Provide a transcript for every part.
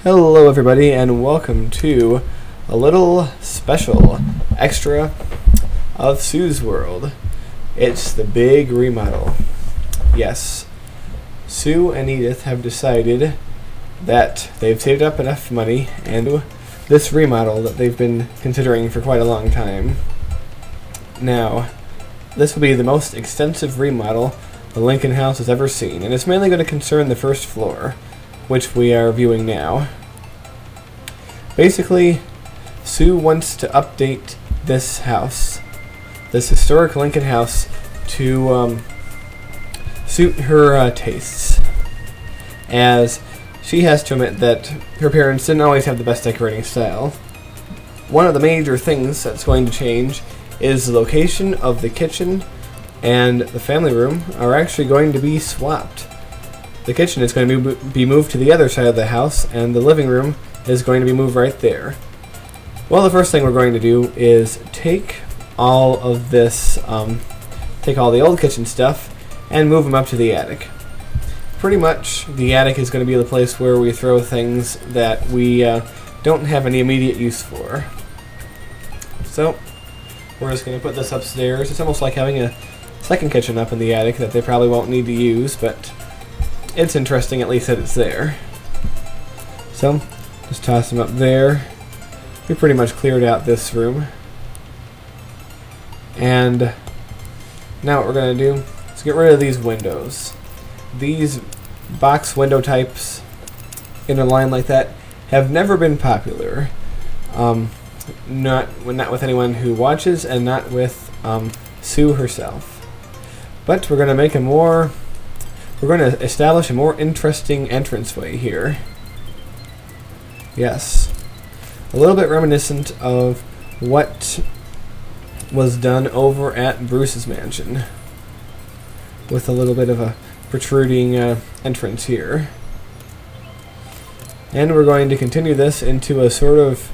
Hello everybody and welcome to a little special extra of Sue's World. It's the big remodel. Yes, Sue and Edith have decided that they've saved up enough money and do this remodel that they've been considering for quite a long time. Now, this will be the most extensive remodel the Lincoln house has ever seen, and it's mainly going to concern the first floor, which we are viewing now. Basically, Sue wants to update this house, this historic Lincoln house, to suit her tastes, as she has to admit that her parents didn't always have the best decorating style. One of the major things that's going to change is the location of the kitchen and the family room are actually going to be swapped. The kitchen is going to be moved to the other side of the house, and the living room is going to be moved right there. Well, the first thing we're going to do is take all of this, take all the old kitchen stuff and move them up to the attic. Pretty much, the attic is going to be the place where we throw things that we don't have any immediate use for. So, we're just going to put this upstairs. It's almost like having a second kitchen up in the attic that they probably won't need to use, but it's interesting at least that it's there. So, just toss them up there. We pretty much cleared out this room. And now what we're going to do is get rid of these windows. These box window types in a line like that have never been popular. Not with anyone who watches, and not with Sue herself. But we're going to make we're going to establish a more interesting entranceway here. Yes. A little bit reminiscent of what was done over at Bruce's mansion, with a little bit of a protruding entrance here. And we're going to continue this into a sort of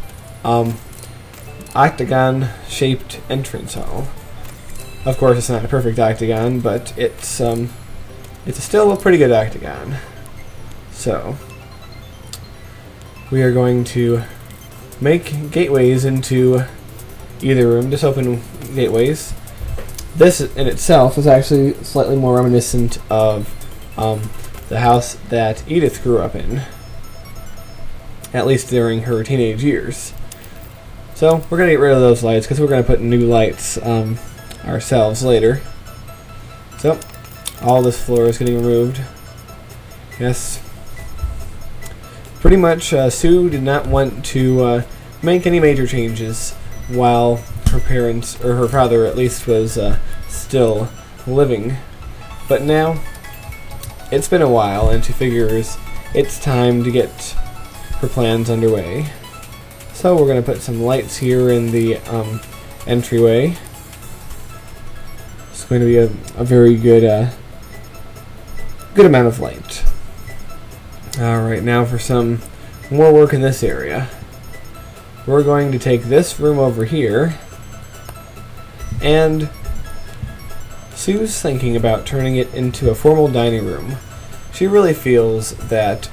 octagon-shaped entrance hall. Of course, it's not a perfect octagon, but it's still a pretty good octagon. So, we are going to make gateways into either room, just open gateways. This in itself is actually slightly more reminiscent of the house that Edith grew up in, at least during her teenage years. So we're going to get rid of those lights because we're going to put new lights ourselves later. So all this floor is getting removed. Yes. Pretty much Sue did not want to make any major changes while her parents, or her father at least, was still living. But now it's been a while, and she figures it's time to get her plans underway. So we're going to put some lights here in the entryway. It's going to be a very good good amount of light. Alright, now for some more work in this area. We're going to take this room over here, and Sue's thinking about turning it into a formal dining room. She really feels that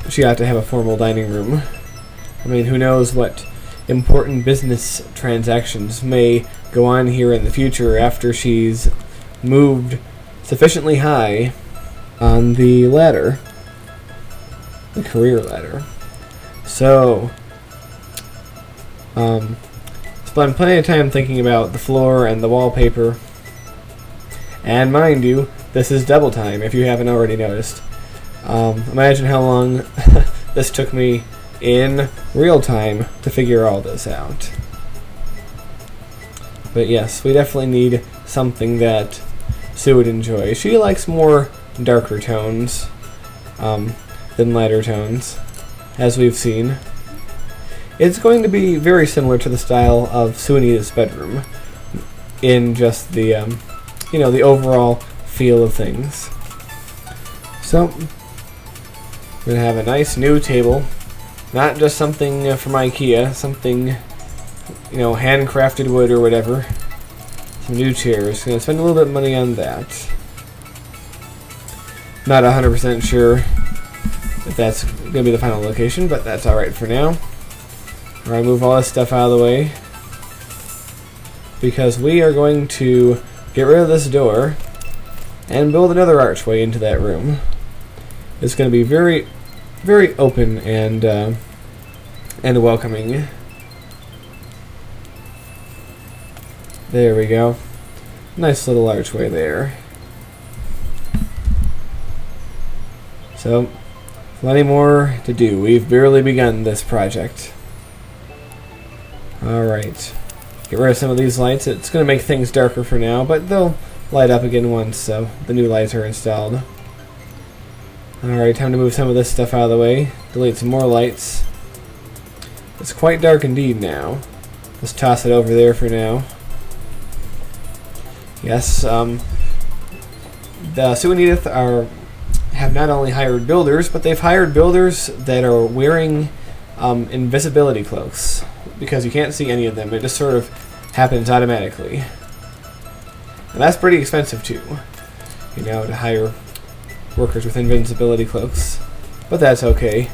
she ought to have a formal dining room. I mean, who knows what important business transactions may go on here in the future after she's moved sufficiently high on the ladder. The career ladder. So, spend plenty of time thinking about the floor and the wallpaper. And mind you, this is double time if you haven't already noticed. Imagine how long this took me in real time to figure all this out. But yes, we definitely need something that Sue would enjoy. She likes more darker tones than lighter tones, as we've seen. It's going to be very similar to the style of Sue and Edith's bedroom, in just the, you know, the overall feel of things. So, we're going to have a nice new table, not just something from IKEA, something, you know, handcrafted wood or whatever. Some new chairs. Going to spend a little bit of money on that. Not 100% sure if that's going to be the final location, but that's alright for now. Alright, move all this stuff out of the way, because we are going to get rid of this door and build another archway into that room. It's going to be very, very open and welcoming. There we go. Nice little archway there. So, plenty more to do. We've barely begun this project. Alright. Get rid of some of these lights. It's going to make things darker for now, but they'll light up again once the new lights are installed. Alright, time to move some of this stuff out of the way. Delete some more lights. It's quite dark indeed now. Let's toss it over there for now. Yes, the Sue and Edith have not only hired builders, but they've hired builders that are wearing invisibility cloaks, because you can't see any of them. It just sort of happens automatically. And that's pretty expensive too, you know, to hire workers with invisibility cloaks. But that's okay.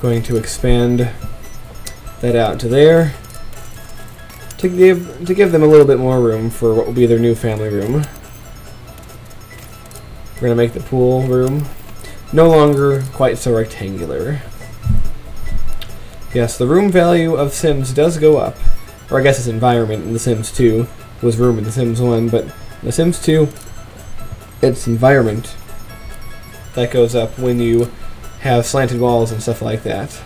Going to expand that out to there to give them a little bit more room for what will be their new family room. We're going to make the pool room no longer quite so rectangular. Yes, the room value of Sims does go up. Or I guess it's environment in The Sims 2. It was room in The Sims 1, but in The Sims 2, it's environment that goes up when you have slanted walls and stuff like that.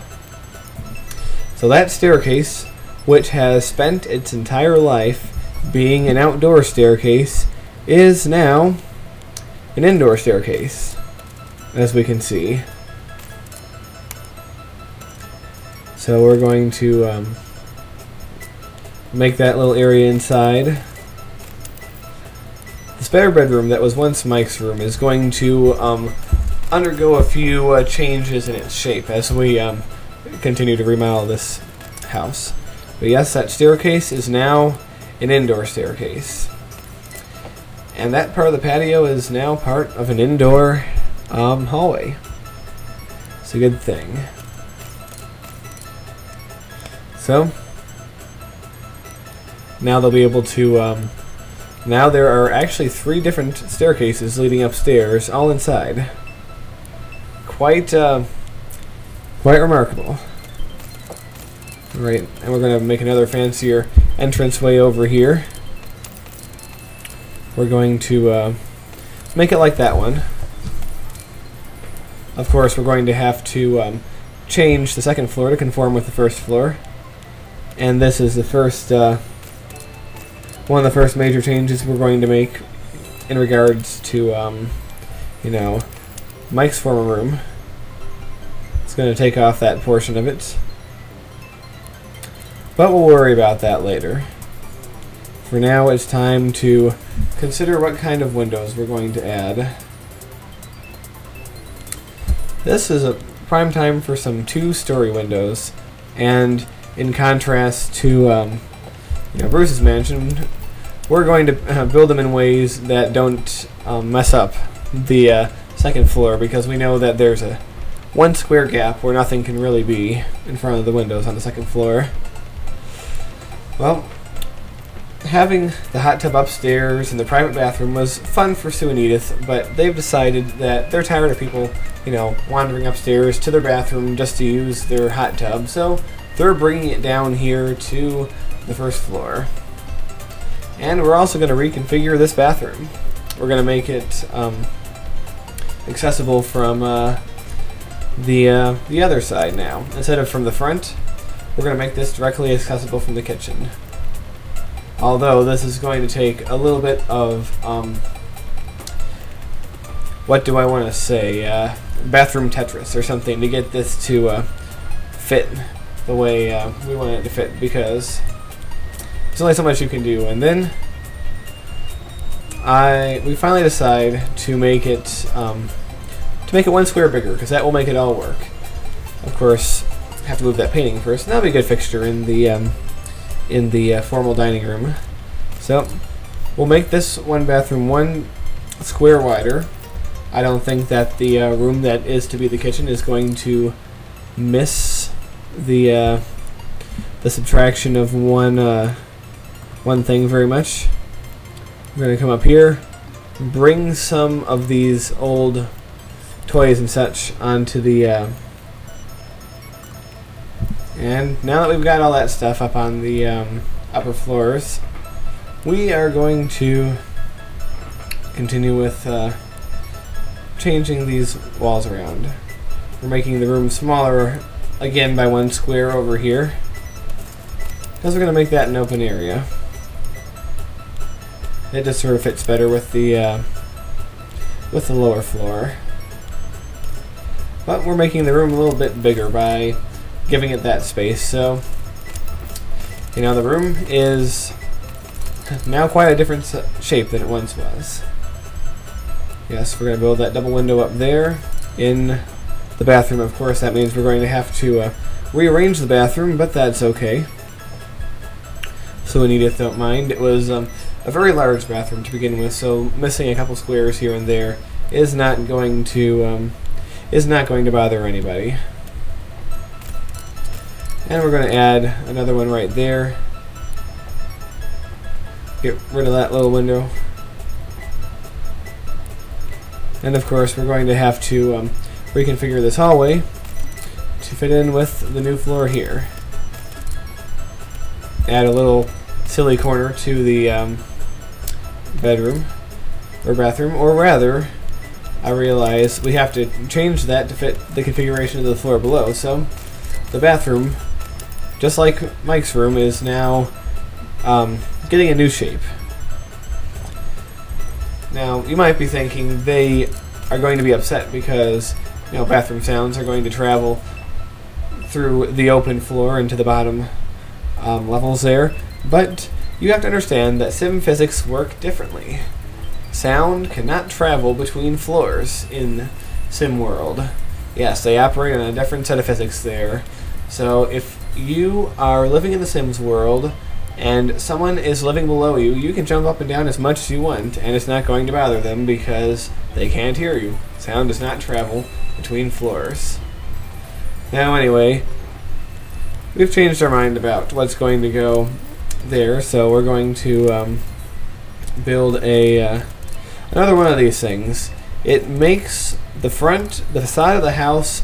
So that staircase, which has spent its entire life being an outdoor staircase, is now an indoor staircase, as we can see. So we're going to make that little area inside. The spare bedroom that was once Mike's room is going to undergo a few changes in its shape as we continue to remodel this house. But yes, that staircase is now an indoor staircase. And that part of the patio is now part of an indoor hallway. It's a good thing. So, now they'll be able to, now there are actually 3 different staircases leading upstairs, all inside. Quite remarkable. Alright, and we're going to make another fancier entranceway over here. We're going to make it like that one. Of course, we're going to have to change the second floor to conform with the first floor. And this is the first, one of the first major changes we're going to make in regards to, you know, Mike's former room. It's going to take off that portion of it. But we'll worry about that later. For now, it's time to consider what kind of windows we're going to add. This is a prime time for some 2-story windows, and in contrast to you know, Bruce's mansion, we're going to build them in ways that don't mess up the second floor, because we know that there's a 1 square gap where nothing can really be in front of the windows on the second floor. Well, having the hot tub upstairs and the private bathroom was fun for Sue and Edith, but they've decided that they're tired of people, you know, wandering upstairs to their bathroom just to use their hot tub, so they're bringing it down here to the first floor. And we're also going to reconfigure this bathroom. We're going to make it accessible from the other side now. Instead of from the front, we're going to make this directly accessible from the kitchen. Although this is going to take a little bit of, what do I want to say, bathroom Tetris or something to get this to fit the way we want it to fit, because there's only so much you can do. And then we finally decide to make it 1 square bigger, because that will make it all work. Of course, have to move that painting first. That'll be a good fixture in the formal dining room. So we'll make this 1 bathroom 1 square wider, I don't think that the room that is to be the kitchen is going to miss the subtraction of one thing very much. We're going to come up here, bring some of these old toys and such onto the and now that we've got all that stuff up on the upper floors, we are going to continue with changing these walls around. We're making the room smaller again by 1 square over here, because we're going to make that an open area. It just sort of fits better with the lower floor. But we're making the room a little bit bigger by giving it that space. So, you know, the room is now quite a different shape than it once was. Yes, we're going to build that double window up there in the bathroom. Of course, that means we're going to have to rearrange the bathroom, but that's okay. So Edith don't mind. It was a very large bathroom to begin with, so missing a couple squares here and there is not going to bother anybody. And we're going to add another one right there. Get rid of that little window. And of course, we're going to have to reconfigure this hallway to fit in with the new floor here. Add a little silly corner to the bedroom or bathroom, or rather, I realize we have to change that to fit the configuration of the floor below. So the bathroom, just like Mike's room, is now getting a new shape. Now, you might be thinking they are going to be upset because, you know, bathroom sounds are going to travel through the open floor into the bottom levels there, but you have to understand that sim physics work differently. Sound cannot travel between floors in Sim World. Yes, they operate on a different set of physics there. So if you are living in the Sims world and someone is living below you, you can jump up and down as much as you want, and it's not going to bother them because they can't hear you. Sound does not travel between floors. Now anyway, we've changed our mind about what's going to go there, so we're going to build another one of these things. It makes the facade of the house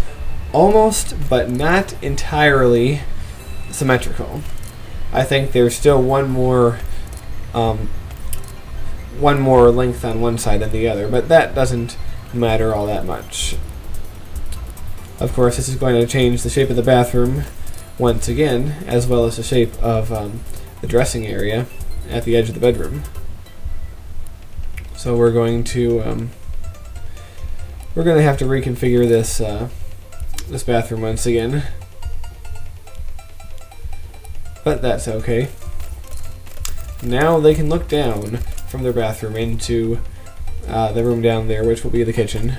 almost, but not entirely, symmetrical. I think there's still one more length on one side than the other, but that doesn't matter all that much. Of course, this is going to change the shape of the bathroom once again, as well as the shape of the dressing area at the edge of the bedroom. So we're going to have to reconfigure this this bathroom once again, but that's okay. Now they can look down from their bathroom into the room down there, which will be the kitchen,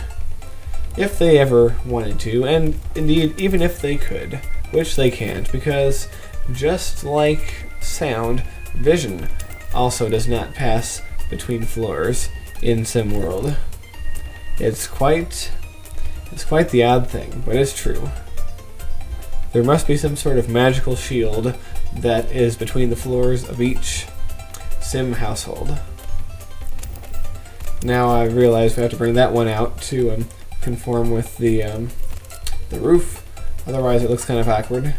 if they ever wanted to, and indeed even if they could, which they can't, because just like sound, vision also does not pass between floors in SimWorld. It's quite the odd thing, but it's true. There must be some sort of magical shield that is between the floors of each Sim household. Now I realize we have to bring that one out to conform with the roof, otherwise it looks kind of awkward.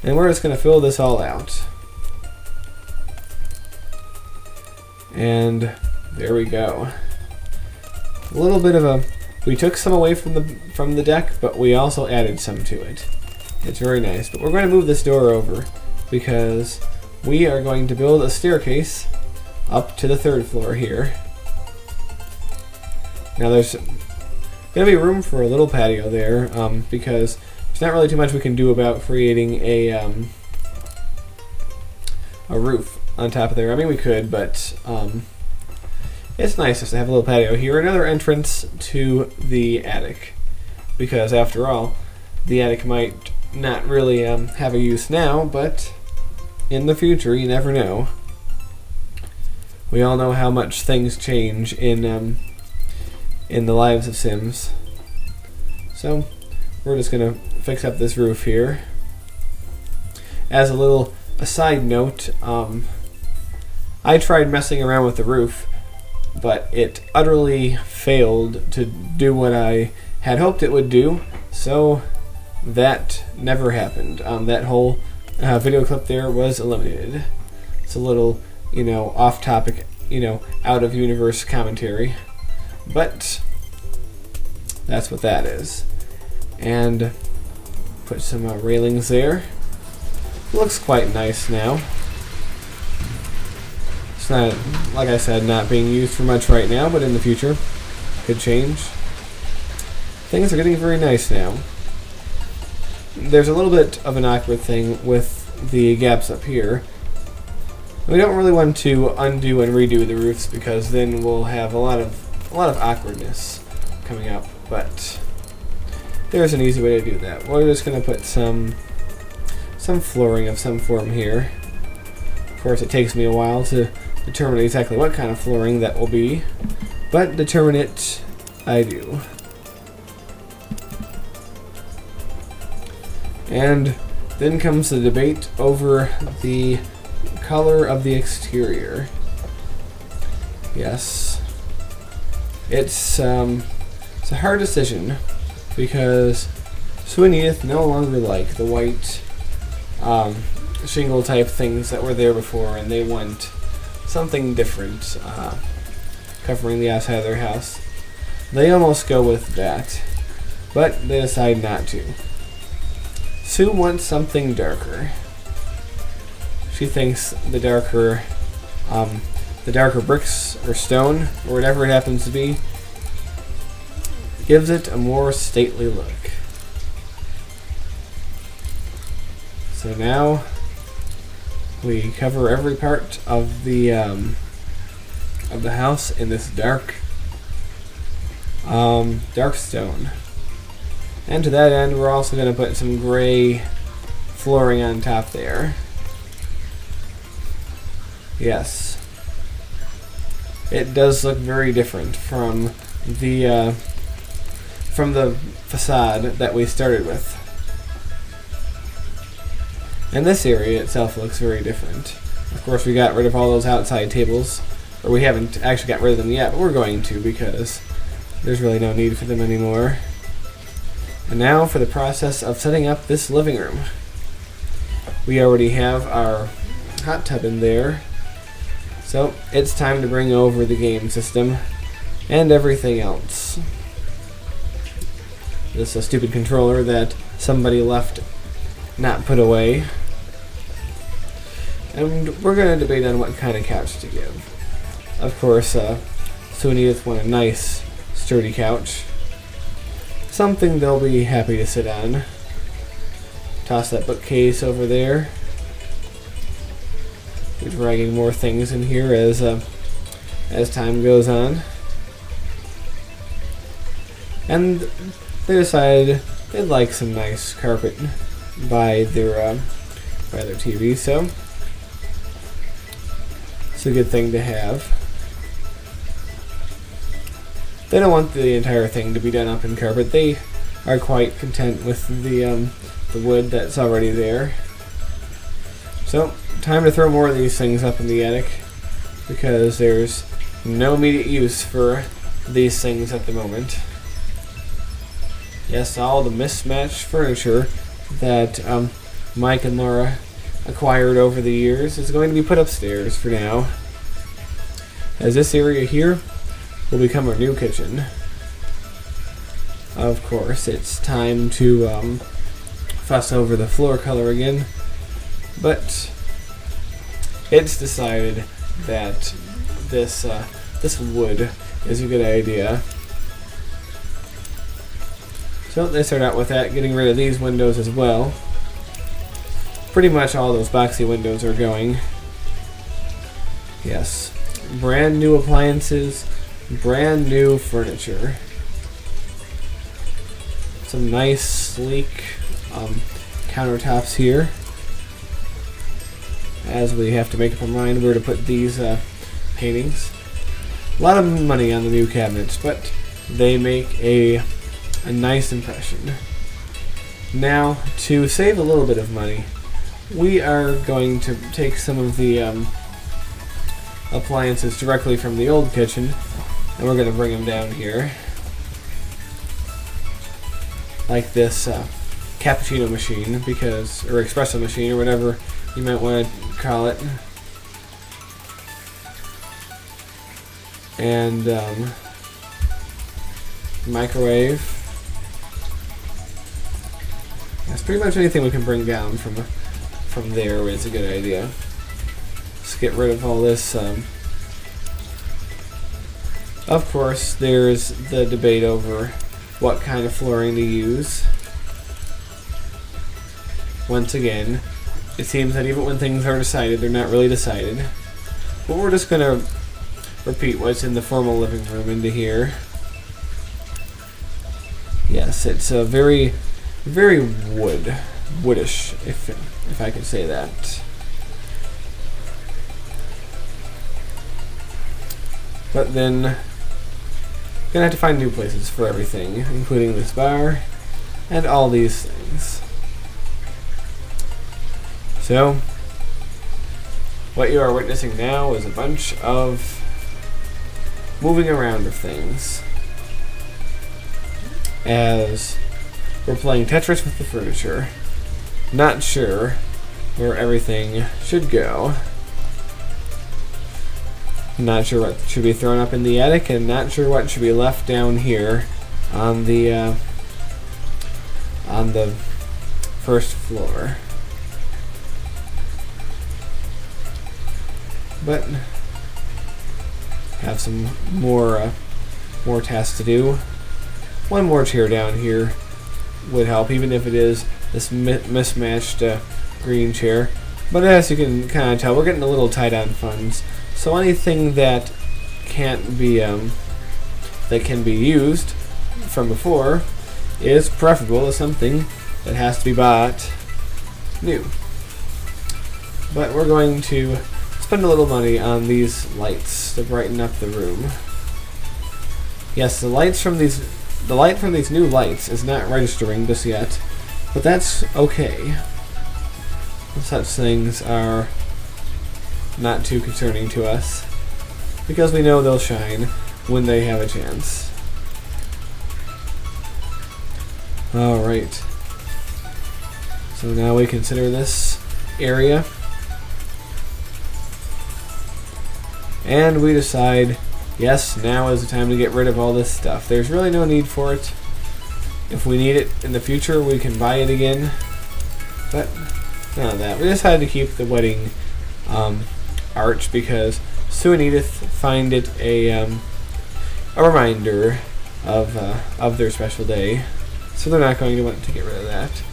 And we're just going to fill this all out. And there we go. A little bit of we took some away from the deck, but we also added some to it. It's very nice. But we're going to move this door over because we are going to build a staircase up to the 3rd floor here. Now there's going to be room for a little patio there because there's not really too much we can do about creating a roof on top of there. I mean, we could, but it's nice just to have a little patio here. Another entrance to the attic, because after all, the attic might not really have a use now, but in the future, you never know. We all know how much things change in in the lives of Sims. So we're just gonna fix up this roof here. As a side note, I tried messing around with the roof, but it utterly failed to do what I had hoped it would do, so that never happened. That whole video clip there was eliminated. It's a little, off topic, out of universe commentary, but that's what that is. And put some railings there. Looks quite nice now. It's not, like I said, not being used for much right now, but in the future could change. Things are getting very nice now. There's a little bit of an awkward thing with the gaps up here. We don't really want to undo and redo the roofs because then we'll have a lot of awkwardness coming up, but there's an easy way to do that. We're just going to put some flooring of some form here. Of course, it takes me a while to determine exactly what kind of flooring that will be, but determine it I do. And then comes the debate over the color of the exterior. Yes, it's a hard decision because Sue and Edith no longer like the white shingle type things that were there before, and they want something different covering the outside of their house. They almost go with that, but they decide not to. Sue wants something darker. She thinks the darker bricks or stone or whatever it happens to be gives it a more stately look. So now we cover every part of the house in this dark stone. And to that end, we're also going to put some gray flooring on top there. Yes, it does look very different from the facade that we started with. And this area itself looks very different. Of course, we got rid of all those outside tables, or we haven't actually got rid of them yet, but we're going to because there's really no need for them anymore. And now for the process of setting up this living room. We already have our hot tub in there, so it's time to bring over the game system and everything else. This is a stupid controller that somebody left not put away. And we're going to debate on what kind of couch to give. Of course, Sue and Edith want a nice, sturdy couch. Something they'll be happy to sit on. Toss that bookcase over there. We're dragging more things in here as time goes on. And they decided they'd like some nice carpet by their TV, so it's a good thing to have. They don't want the entire thing to be done up in carpet. They are quite content with the wood that's already there. So, time to throw more of these things up in the attic because there's no immediate use for these things at the moment. Yes, all the mismatched furniture that Mike and Laura acquired over the years is going to be put upstairs for now, as this area here will become our new kitchen. Of course, it's time to fuss over the floor color again, but it's decided that this wood is a good idea. So they start out with that, getting rid of these windows as well. Pretty much all those boxy windows are going. Yes, brand new appliances, brand new furniture. Some nice, sleek countertops here. As we have to make up our mind where to put these paintings. A lot of money on the new cabinets, but they make a nice impression. Now, to save a little bit of money, we are going to take some of the appliances directly from the old kitchen, and we're going to bring them down here. Like this cappuccino machine, or espresso machine, or whatever you might want to call it. And microwave. That's pretty much anything we can bring down from there is a good idea. Let's get rid of all this. Of course, there's the debate over what kind of flooring to use. Once again, it seems that even when things are decided, they're not really decided. But we're just going to repeat what's in the formal living room into here. Yes, it's a very, very woodish, if I could say that. But then, gonna have to find new places for everything, including this bar and all these things. So, what you are witnessing now is a bunch of moving around of things as we're playing Tetris with the furniture. Not sure where everything should go. Not sure what should be thrown up in the attic, and not sure what should be left down here on the first floor. But have some more tasks to do. One more chair down here would help, even if it is this mismatched green chair. But as you can kind of tell, we're getting a little tight on funds. So anything that can be used from before is preferable to something that has to be bought new. But we're going to spend a little money on these lights to brighten up the room. Yes, the light from these new lights is not registering just yet, but that's okay. Such things are not too concerning to us, because we know they'll shine when they have a chance. Alright. So now we consider this area, and we decide, yes, now is the time to get rid of all this stuff. There's really no need for it. If we need it in the future, we can buy it again, but none of that. We decided to keep the wedding arch because Sue and Edith find it a reminder of their special day, so they're not going to want to get rid of that.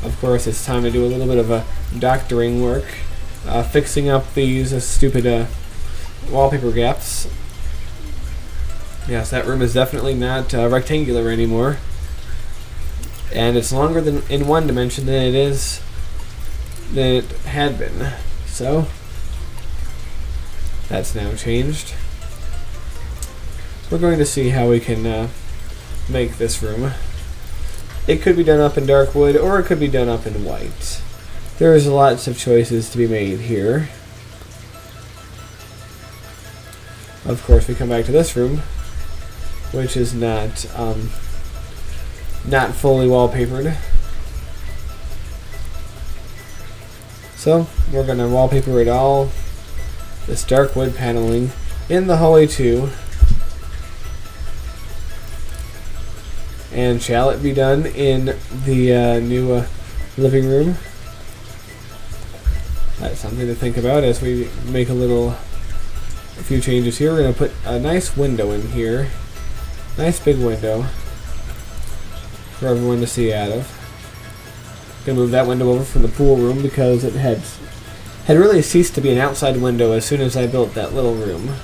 Of course, it's time to do a little bit of doctoring work, fixing up these stupid wallpaper gaps. Yes, that room is definitely not rectangular anymore, and it's longer than in one dimension than it had been. So that's now changed. We're going to see how we can make this room. It could be done up in dark wood, or it could be done up in white. There's lots of choices to be made here. Of course, we come back to this room, which is not fully wallpapered. So we're going to wallpaper it all, this dark wood paneling, in the hallway too. And shall it be done in the new living room? That's something to think about as we make a few changes here. We're going to put a nice window in here. Nice big window for everyone to see out of. Gonna move that window over from the pool room because it had really ceased to be an outside window as soon as I built that little room.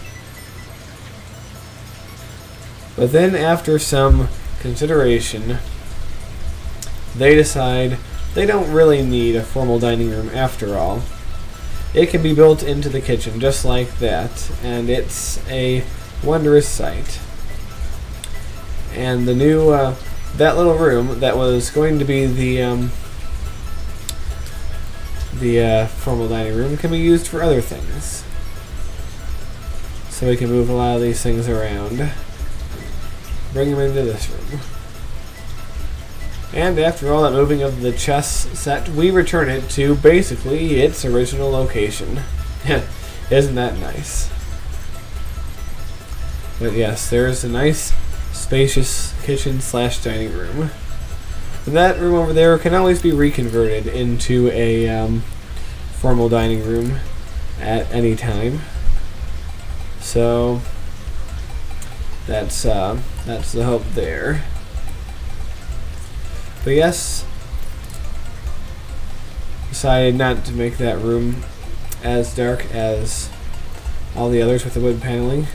But then after some consideration, they decide they don't really need a formal dining room after all. It can be built into the kitchen just like that, and it's a wondrous sight. And the new that little room that was going to be the formal dining room can be used for other things. So we can move a lot of these things around, bring them into this room. And after all that moving of the chess set, we return it to basically its original location. Isn't that nice? But yes, there's a nice spacious kitchen / dining room. And that room over there can always be reconverted into a formal dining room at any time. So that's the hope there. But yes, decided not to make that room as dark as all the others with the wood paneling.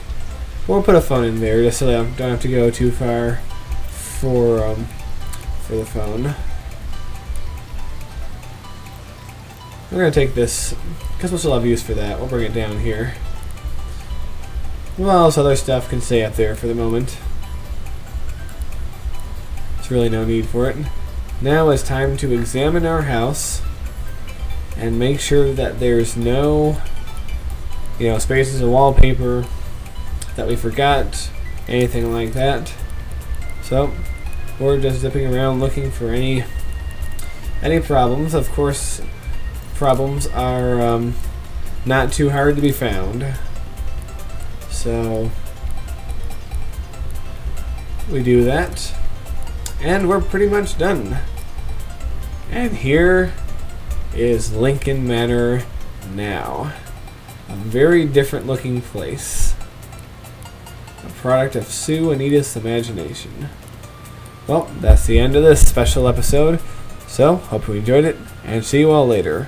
We'll put a phone in there just so that I don't have to go too far for the phone. We're gonna take this because we'll still have use for that. We'll bring it down here. Well, this other stuff can stay up there for the moment. There's really no need for it. Now it's time to examine our house and make sure that there's no, spaces of wallpaper that we forgot, anything like that. So we're just zipping around looking for any problems. Of course, problems are not too hard to be found. So we do that, and we're pretty much done. And here is Lincoln Manor now. A very different looking place. A product of Sue and Edith's imagination. Well, that's the end of this special episode. So, hope you enjoyed it, and see you all later.